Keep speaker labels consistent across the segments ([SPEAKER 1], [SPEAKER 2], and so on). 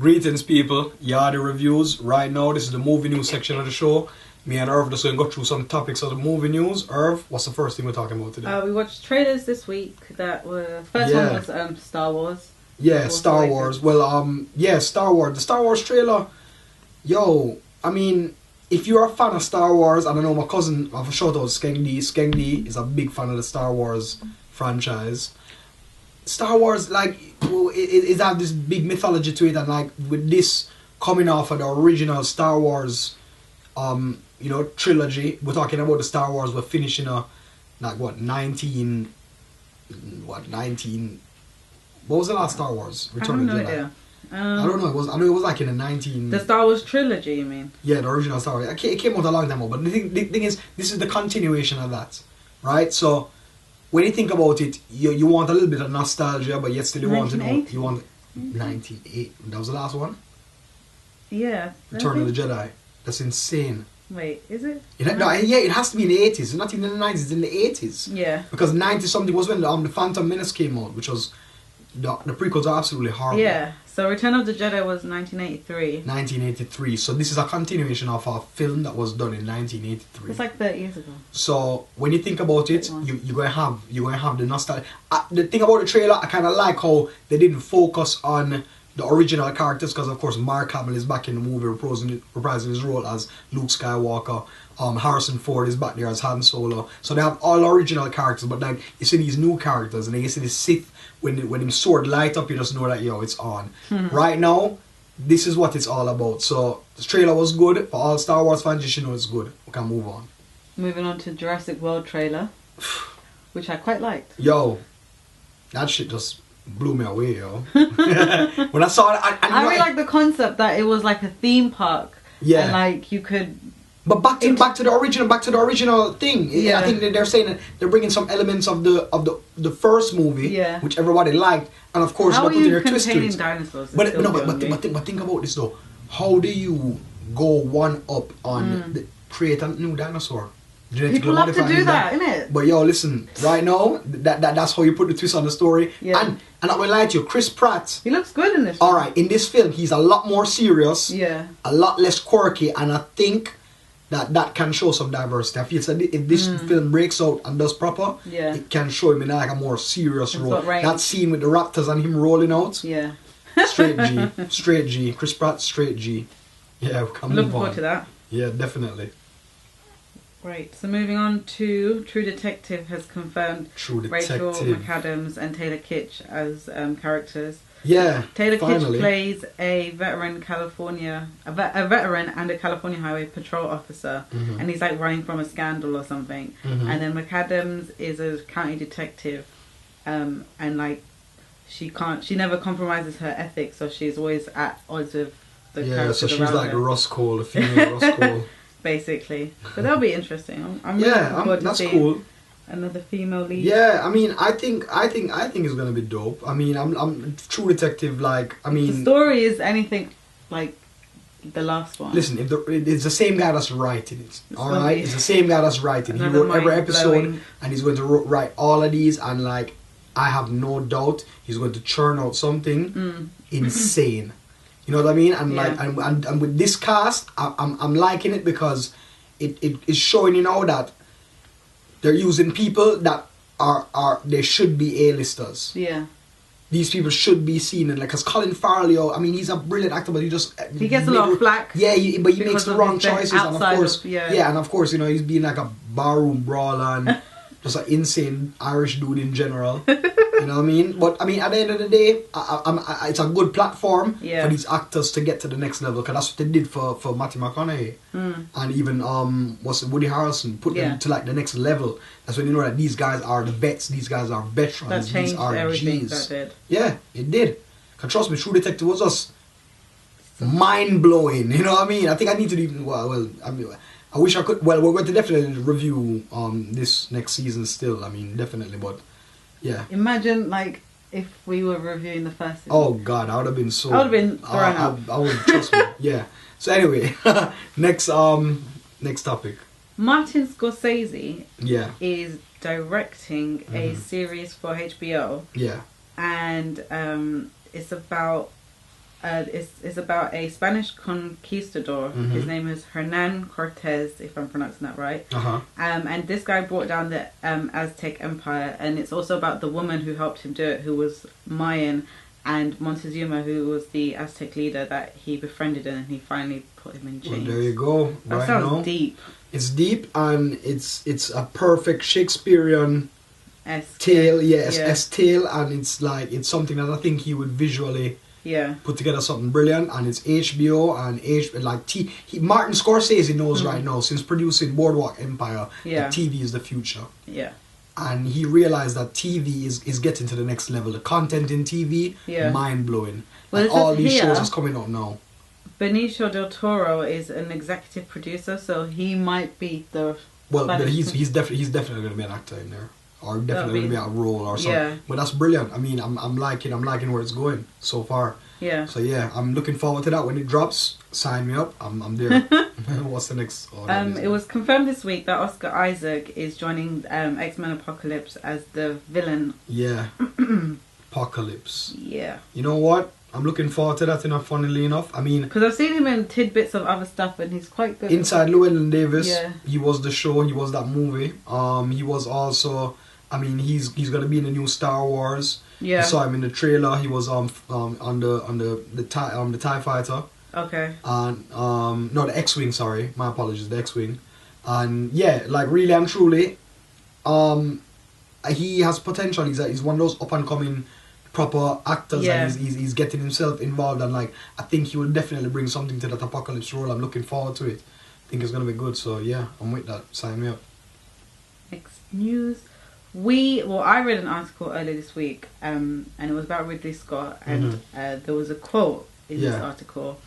[SPEAKER 1] Greetings, people. Yeah, the reviews. Right now, this is the movie news section of the show. Me and Irv just going to go through some topics of the movie news. Irv, what's the first thing we're talking about today?
[SPEAKER 2] We watched trailers this week that were... First one was Star Wars.
[SPEAKER 1] Yeah, Star Wars. Well, Star Wars. The Star Wars trailer. Yo, I mean, if you're a fan of Star Wars, and I know my cousin, I have a shout out, Skengdi. Skengdi is a big fan of the Star Wars franchise. Star Wars, like, it have this big mythology to it, and like with this coming off of the original Star Wars, trilogy. We're talking about the Star Wars. We're finishing What was the last Star Wars? Return of the Jedi.
[SPEAKER 2] Idea.
[SPEAKER 1] I don't know. I know it was like in the 19.
[SPEAKER 2] The Star Wars trilogy, you mean?
[SPEAKER 1] Yeah, the original Star Wars. It came out a long time ago, but the thing is, this is the continuation of that, right? So when you think about it, you want a little bit of nostalgia, but yet still you want to know. You want 1980. That was the last one.
[SPEAKER 2] Yeah.
[SPEAKER 1] Return of the Jedi. That's insane.
[SPEAKER 2] Wait, is it?
[SPEAKER 1] It has to be in the 80s. It's not even in the 90s. It's in the 80s.
[SPEAKER 2] Yeah.
[SPEAKER 1] Because 90 something was when the Phantom Menace came out, which was the prequels are absolutely horrible.
[SPEAKER 2] Yeah. So Return of the Jedi was 1983.
[SPEAKER 1] 1983. So this is a continuation of a film that was done in 1983.
[SPEAKER 2] It's like 30 years ago.
[SPEAKER 1] So when you think about it, you're gonna have the nostalgia. The thing about the trailer, I kind of like how they didn't focus on the original characters, because of course Mark Hamill is back in the movie reprising his role as Luke Skywalker. Harrison Ford is back there as Han Solo. So they have all original characters, but then you see these new characters, and then you see the Sith. When him sword light up, you just know that it's on. Right now, this is what it's all about. So the trailer was good. For all Star Wars fans, you should know it's good. We can move on.
[SPEAKER 2] Moving on to Jurassic World trailer, which I quite liked.
[SPEAKER 1] Yo, that shit just blew me away, yo. When I saw it,
[SPEAKER 2] I really like the concept that it was like a theme park.
[SPEAKER 1] Yeah.
[SPEAKER 2] And like you could...
[SPEAKER 1] But back to the original thing. Yeah. I think that they're saying that they're bringing some elements of the first movie, which everybody liked, and of course they're putting their twist to it.
[SPEAKER 2] Dinosaurs?
[SPEAKER 1] But think about this though. How do you go one up on create a new dinosaur?
[SPEAKER 2] People love to do that, innit?
[SPEAKER 1] But yo, listen, right now that's how you put the twist on the story. Yeah. And I'm not gonna lie to you, Chris Pratt.
[SPEAKER 2] He looks good in this.
[SPEAKER 1] All right, in this film, he's a lot more serious.
[SPEAKER 2] Yeah.
[SPEAKER 1] A lot less quirky, and I think that can show some diversity. I feel so if this film breaks out and does proper, it can show him in like a more serious role. That scene with the raptors and him rolling out.
[SPEAKER 2] Yeah.
[SPEAKER 1] Straight G. Chris Pratt, straight G. Yeah, we can move on.
[SPEAKER 2] Looking forward to that.
[SPEAKER 1] Yeah, definitely.
[SPEAKER 2] Right, so moving on to True Detective has confirmed Rachel McAdams and Taylor Kitsch as characters.
[SPEAKER 1] Yeah,
[SPEAKER 2] Taylor
[SPEAKER 1] finally.
[SPEAKER 2] Kitsch plays a veteran veteran and a California Highway Patrol officer, and he's like running from a scandal or something. And then McAdams is a county detective, and like she never compromises her ethics, so she's always at odds with the characters
[SPEAKER 1] so she's
[SPEAKER 2] around
[SPEAKER 1] like
[SPEAKER 2] her.
[SPEAKER 1] Ross Cole, the female Ross Cole.
[SPEAKER 2] Basically, but that'll be interesting. I'm really looking forward to seeing
[SPEAKER 1] cool.
[SPEAKER 2] Another female lead.
[SPEAKER 1] Yeah, I mean, I think it's gonna be dope. I mean, I'm True Detective. Like, I mean,
[SPEAKER 2] the story is anything like the last one.
[SPEAKER 1] Listen, it's the same guy that's writing it. All right, it's the same guy that's writing. He wrote every episode, and he's going to write all of these. And like, I have no doubt he's going to churn out something insane. You know what I mean? And like, and with this cast, I'm liking it because it is showing that they're using people that are they should be A-listers.
[SPEAKER 2] Yeah.
[SPEAKER 1] These people should be seen, and like, cause Colin Farrell, I mean, he's a brilliant actor, but he
[SPEAKER 2] gets a lot of flack.
[SPEAKER 1] Yeah, but he makes the wrong choices, and of course,
[SPEAKER 2] and
[SPEAKER 1] of course, he's being like a barroom brawler and just an insane Irish dude in general. You know what I mean? But I mean, at the end of the day, it's a good platform for these actors to get to the next level, because that's what they did for Matthew McConaughey and even Woody Harrelson, put them to like the next level. That's when you know that these guys are the vets, these guys are veterans,
[SPEAKER 2] that changed
[SPEAKER 1] these are
[SPEAKER 2] everything.
[SPEAKER 1] Gs.
[SPEAKER 2] That did.
[SPEAKER 1] Yeah, it did. Cause trust me, True Detective was just mind blowing. You know what I mean? I think I need to even I wish I could. Well, we're going to definitely review this next season still. I mean, definitely, but. Yeah.
[SPEAKER 2] Imagine like if we were reviewing the first season.
[SPEAKER 1] Oh God, I would have been so.
[SPEAKER 2] I would have been thrown out.
[SPEAKER 1] I would, trust me. Yeah. So anyway, next topic.
[SPEAKER 2] Martin Scorsese.
[SPEAKER 1] Yeah.
[SPEAKER 2] Is directing a series for HBO.
[SPEAKER 1] Yeah.
[SPEAKER 2] And it's about it's about a Spanish conquistador. His name is Hernan Cortez, if I'm pronouncing that right. And this guy brought down the Aztec Empire, and it's also about the woman who helped him do it, who was Mayan, and Montezuma, who was the Aztec leader that he befriended, and he finally put him in chains.
[SPEAKER 1] Well, there you go.
[SPEAKER 2] That sounds deep.
[SPEAKER 1] It's deep, and it's a perfect Shakespearean tale. Yes, tale, and it's something that I think he would visually put together something brilliant. And it's HBO and Martin Scorsese knows right now, since producing Boardwalk Empire, that TV is the future. Yeah. And he realized that TV is getting to the next level. The content in TV, mind blowing. Well, all these shows is coming out now.
[SPEAKER 2] Benicio del Toro is an executive producer, so he might be the.
[SPEAKER 1] Well, but he's definitely going to be an actor in there, or definitely going to be a role or something. Yeah. But that's brilliant. I mean, I'm liking where it's going so far. Yeah. So yeah, I'm looking forward to that when it drops. Sign me up. I'm there. What's the next?
[SPEAKER 2] It was confirmed this week that Oscar Isaac is joining X-Men Apocalypse as the villain. Yeah.
[SPEAKER 1] Apocalypse.
[SPEAKER 2] Yeah.
[SPEAKER 1] You know what? I'm looking forward to that, funnily enough. I mean,
[SPEAKER 2] because I've seen him in tidbits of other stuff, and he's quite good.
[SPEAKER 1] Inside Llewellyn Davis, he was the show, he was that movie. He was also, I mean, he's gonna be in the new Star Wars. Yeah. You saw him in the trailer. He was on the TIE Fighter. Okay. And no, the X-Wing. Sorry, my apologies, the X-Wing. And yeah, like really and truly, he has potential. He's one of those up and coming proper actors, and he's getting himself involved, and like I think he will definitely bring something to that Apocalypse role. I'm looking forward to it. I think it's gonna be good. So yeah, I'm with that. Sign me up.
[SPEAKER 2] Next news. I read an article earlier this week, and it was about Ridley Scott, and there was a quote in this article,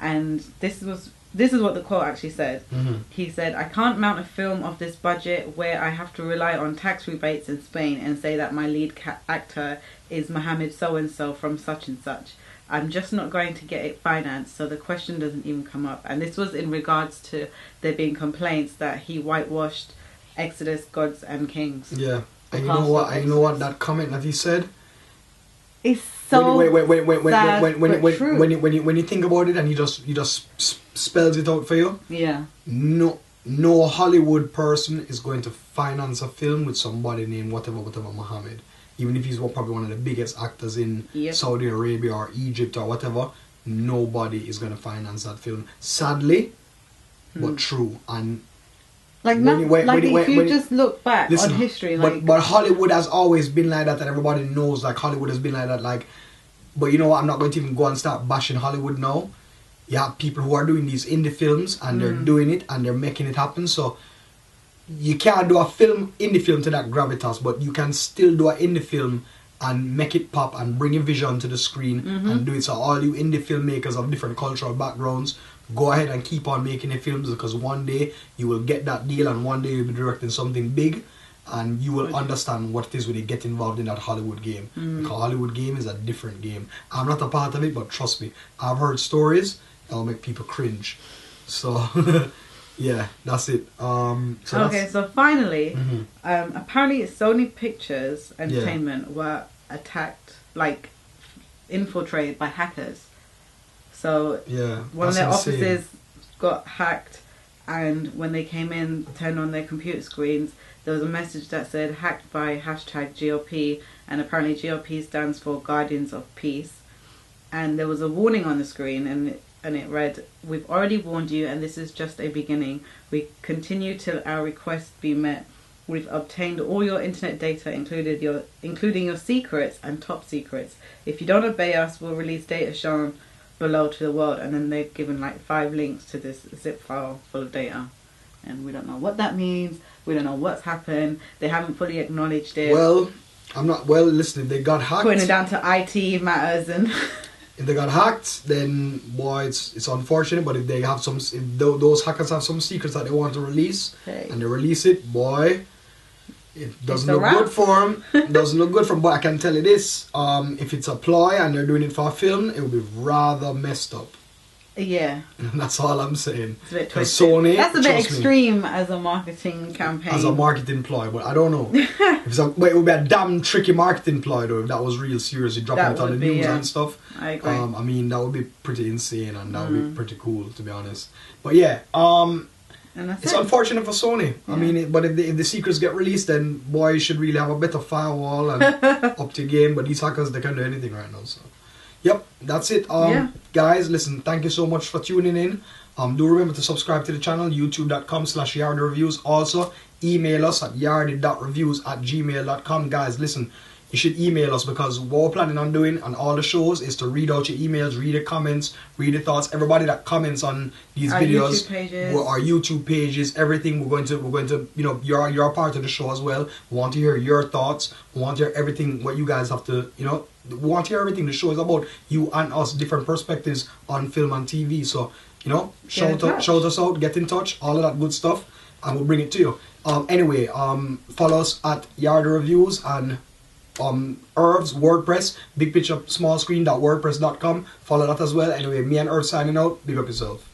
[SPEAKER 2] and this is what the quote actually said. He said, "I can't mount a film of this budget where I have to rely on tax rebates in Spain and say that my lead actor is Mohammed so-and-so from such and such. I'm just not going to get it financed, so the question doesn't even come up." And this was in regards to there being complaints that he whitewashed Exodus, Gods and Kings. Yeah. And you know what? That comment that he said, it's so
[SPEAKER 1] when you think about it, and he just spells it out for you. Yeah. No Hollywood person is going to finance a film with somebody named whatever Muhammad. Even if he's probably one of the biggest actors in Saudi Arabia or Egypt or whatever, nobody is going to finance that film. Sadly, but true. And
[SPEAKER 2] if you just look back on history,
[SPEAKER 1] but Hollywood has always been like that, and everybody knows like Hollywood has been like that. Like, but you know what? I'm not going to even go and start bashing Hollywood now. You have people who are doing these indie films, and they're doing it, and they're making it happen. So you can't do indie film to that gravitas, but you can still do an indie film and make it pop and bring a vision to the screen and do it. So all you indie filmmakers of different cultural backgrounds, go ahead and keep on making your films, because one day you will get that deal, and one day you'll be directing something big, and you will understand what it is when you get involved in that Hollywood game. Because Hollywood game is a different game. I'm not a part of it, but trust me, I've heard stories that'll make people cringe. So yeah, that's it.
[SPEAKER 2] So finally, apparently Sony Pictures Entertainment were attacked, like infiltrated by hackers. So one of their offices got hacked, and when they came in, turned on their computer screens, there was a message that said hacked by #GOP, and apparently GOP stands for Guardians of Peace. And there was a warning on the screen, and it read, "We've already warned you, and this is just a beginning. We continue till our request be met. We've obtained all your internet data, including your secrets and top secrets. If you don't obey us, we'll release data shown below to the world." And then they've given like 5 links to this zip file full of data, and we don't know what that means. We don't know what's happened. They haven't fully acknowledged it.
[SPEAKER 1] Listen, if they got hacked,
[SPEAKER 2] putting it down to IT matters, and
[SPEAKER 1] if they got hacked, then boy, it's unfortunate. But if they have those hackers have some secrets that they want to release, and they release it, boy, it doesn't look good for them. It doesn't look good for them. But I can tell you this: if it's a ploy and they're doing it for a film, it will be rather messed up.
[SPEAKER 2] Yeah.
[SPEAKER 1] That's all I'm saying.
[SPEAKER 2] It's a bit
[SPEAKER 1] Because
[SPEAKER 2] twisted.
[SPEAKER 1] Sony,
[SPEAKER 2] That's a bit
[SPEAKER 1] trust me,
[SPEAKER 2] extreme as a marketing campaign.
[SPEAKER 1] as a marketing ploy, but I don't know. But it would be a damn tricky marketing ploy though if that was real seriously dropping
[SPEAKER 2] That
[SPEAKER 1] it on the
[SPEAKER 2] would be,
[SPEAKER 1] news
[SPEAKER 2] yeah.
[SPEAKER 1] and stuff.
[SPEAKER 2] I agree.
[SPEAKER 1] I mean, that would be pretty insane and that would be pretty cool, to be honest. But yeah,
[SPEAKER 2] and that's
[SPEAKER 1] it's
[SPEAKER 2] it.
[SPEAKER 1] unfortunate for Sony. I mean, but if the secrets get released, then boy, you should really have a better firewall and up to game. But these hackers, they can do anything right now. So, yep, that's it. Guys, listen, thank you so much for tuning in. Do remember to subscribe to the channel, youtube.com/yardreviews. Also, email us at yardy.reviews@gmail.com. Guys, listen, you should email us because what we're planning on doing on all the shows is to read out your emails, read the comments, read the thoughts. Everybody that comments on these videos,
[SPEAKER 2] YouTube pages.
[SPEAKER 1] our YouTube pages, everything. We're going to, you know, you're a part of the show as well. We want to hear your thoughts. We want to hear everything what you guys have to, you know. We want to hear everything. The show is about you and us, different perspectives on film and TV. So, you know, shout us out, get in touch, all of that good stuff, and we'll bring it to you. Anyway, follow us at Yardy Reviews and Irv's WordPress, big picture small screen.wordpress.com. Follow that as well. Anyway, me and Irv signing out. Big up yourself.